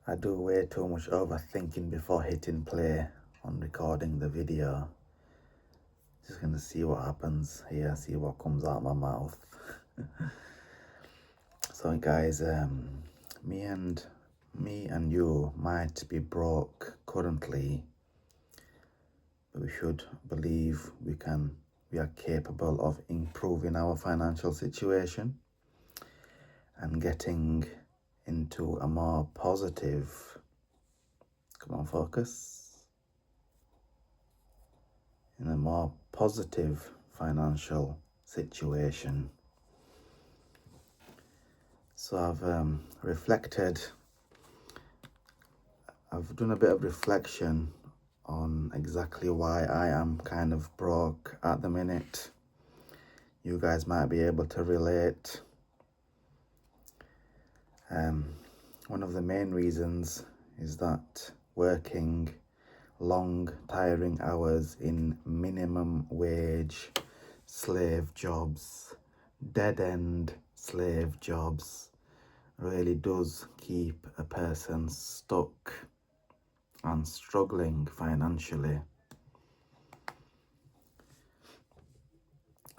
I do way too much overthinking before hitting play on recording the video. Just gonna see what happens here, see what comes out of my mouth. So guys, me and you might be broke currently, but we should believe we are capable of improving our financial situation and getting into a more positive, come on focus, in a more positive financial situation. So I've reflected, I've done a bit of reflection on exactly why I am kind of broke at the minute. You guys might be able to relate. One of the main reasons is that working long, tiring hours in minimum wage slave jobs, dead-end slave jobs, really does keep a person stuck and struggling financially.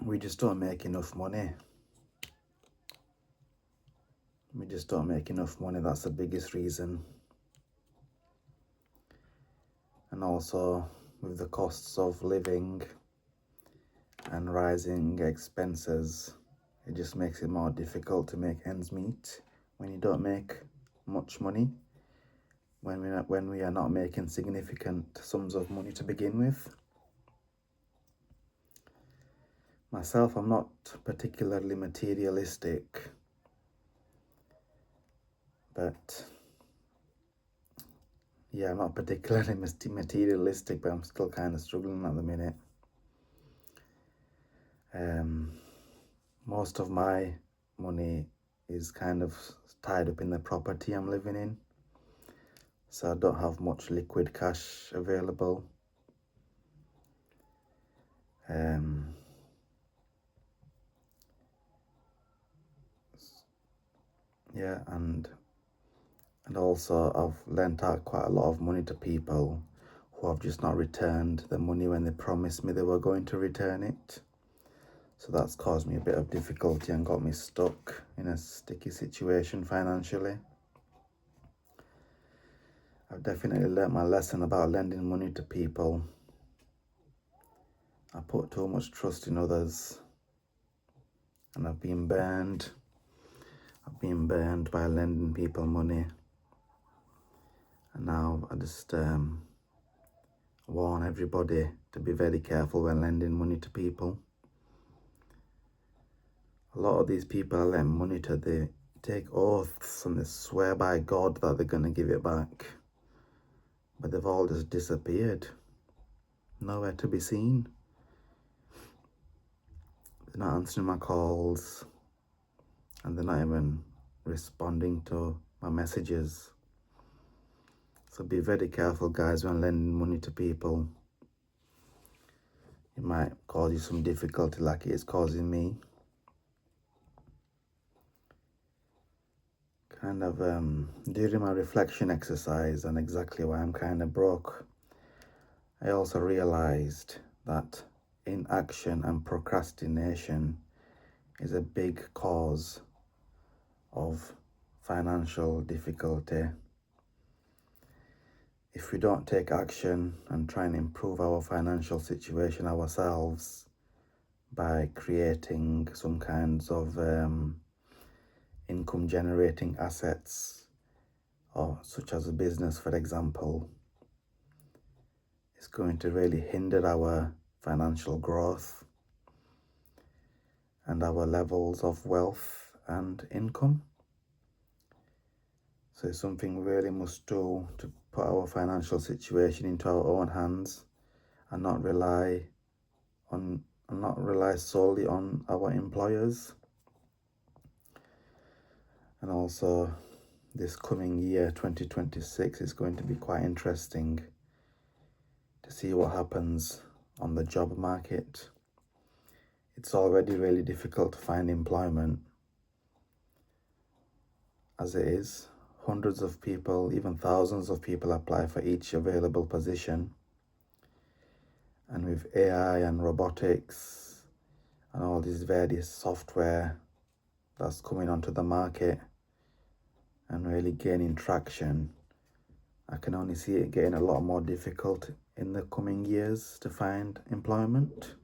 We just don't make enough money. That's the biggest reason. And also with the costs of living and rising expenses, it just makes it more difficult to make ends meet when you don't make much money, when we are not making significant sums of money to begin with. Myself, I'm not particularly materialistic, but I'm not particularly materialistic, but I'm still kind of struggling at the minute. Most of my money is kind of tied up in the property I'm living in, so I don't have much liquid cash available. And also I've lent out quite a lot of money to people who have just not returned the money when they promised me they were going to return it. So that's caused me a bit of difficulty and got me stuck in a sticky situation financially. I've definitely learnt my lesson about lending money to people. I put too much trust in others, and I've been burned. I've been burned by lending people money. And now I just warn everybody to be very careful when lending money to people. A lot of these people I lend money to, they take oaths and they swear by God that they're going to give it back. But they've all just disappeared. Nowhere to be seen. They're not answering my calls, and they're not even responding to my messages. So be very careful, guys, when lending money to people. It might cause you some difficulty like it is causing me. During my reflection exercise on exactly why I'm kind of broke, I also realized that inaction and procrastination is a big cause of financial difficulty. If we don't take action and try and improve our financial situation ourselves by creating some kinds of income generating assets, or such as a business, for example, it's going to really hinder our financial growth and our levels of wealth and income. So it's something we really must do to put our financial situation into our own hands and not rely solely on our employers. And also, this coming year, 2026, is going to be quite interesting to see what happens on the job market. It's already really difficult to find employment as it is. hundreds of people, even thousands of people apply for each available position. And with AI and robotics and all this various software that's coming onto the market and really gaining traction, I can only see it getting a lot more difficult in the coming years to find employment.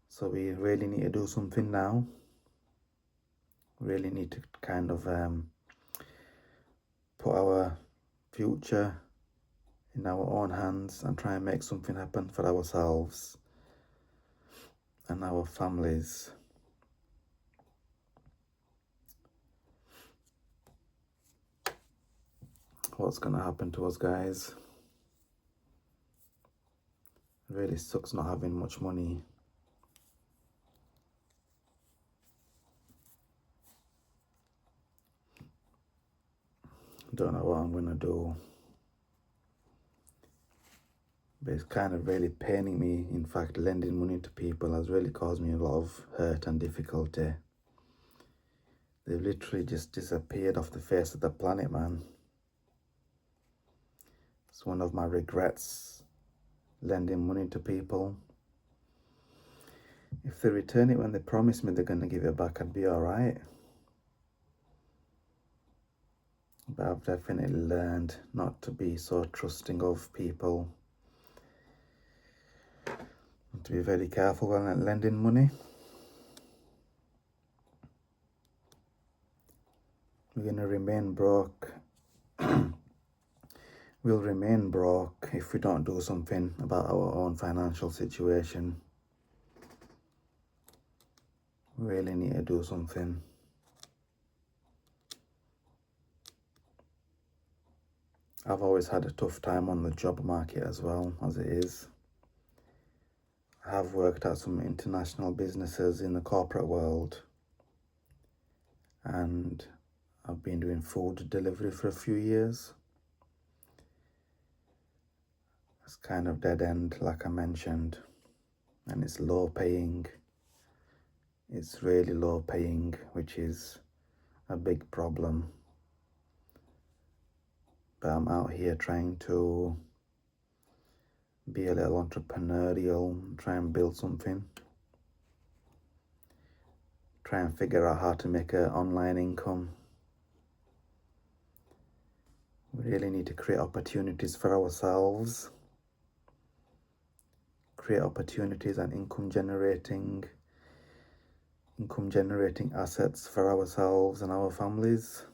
So we really need to do something now. Really need to kind of put our future in our own hands and try and make something happen for ourselves and our families. What's gonna happen to us, guys? It really sucks not having much money. Don't know what I'm gonna do. But it's kind of really paining me. In fact, lending money to people has really caused me a lot of hurt and difficulty. They've literally just disappeared off the face of the planet, man. It's one of my regrets, lending money to people. If they return it when they promise me they're going to give it back, I'd be alright. But I've definitely learned not to be so trusting of people. And to be very careful when I'm lending money. We're going to remain broke. We'll remain broke if we don't do something about our own financial situation. We really need to do something. I've always had a tough time on the job market as well, as it is. I have worked at some international businesses in the corporate world, and I've been doing food delivery for a few years. It's kind of dead end, like I mentioned, and it's low paying. It's really low paying, which is a big problem. But I'm out here trying to be a little entrepreneurial, try and build something. Try and figure out how to make an online income. We really need to create opportunities for ourselves. Create opportunities and income generating assets for ourselves and our families.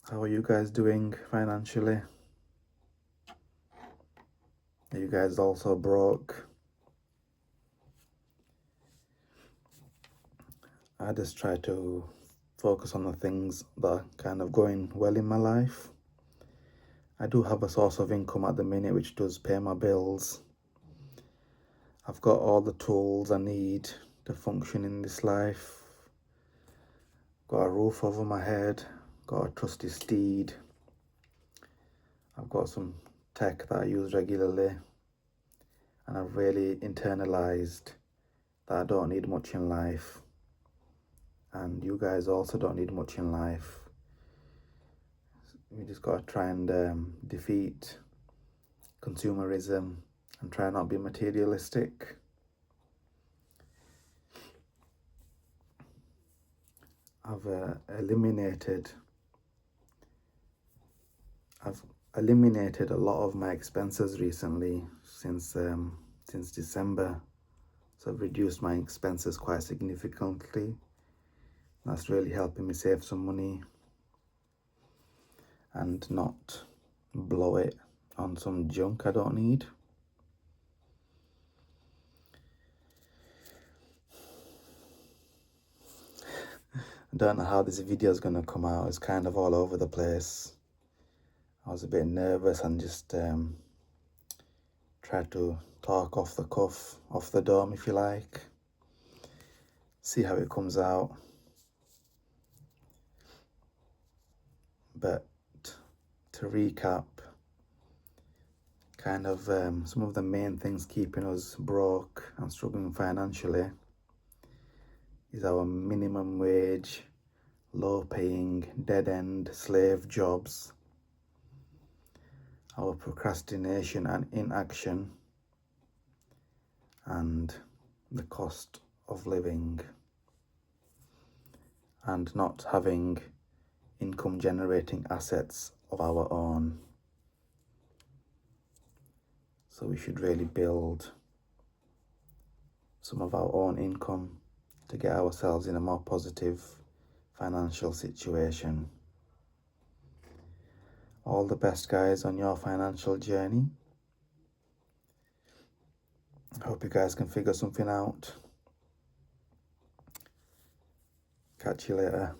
How are you guys doing financially? Are you guys also broke? I just try to focus on the things that are kind of going well in my life. I do have a source of income at the minute which does pay my bills. I've got all the tools I need to function in this life. Got a roof over my head, got a trusty steed. I've got some tech that I use regularly, and I've really internalized that I don't need much in life. And you guys also don't need much in life. We just got to try and defeat consumerism and try not be materialistic. I've eliminated a lot of my expenses recently since December. So I've reduced my expenses quite significantly. That's really helping me save some money and not blow it on some junk I don't need. I don't know how this video is going to come out. It's kind of all over the place. I was a bit nervous and just tried to talk off the cuff, off the dome if you like. See how it comes out. But to recap, kind of some of the main things keeping us broke and struggling financially is our minimum wage, low paying, dead end slave jobs, our procrastination and inaction, and the cost of living, and not having income generating assets of our own. So we should really build some of our own income to get ourselves in a more positive financial situation. All the best, guys, on your financial journey. I hope you guys can figure something out. Catch you later.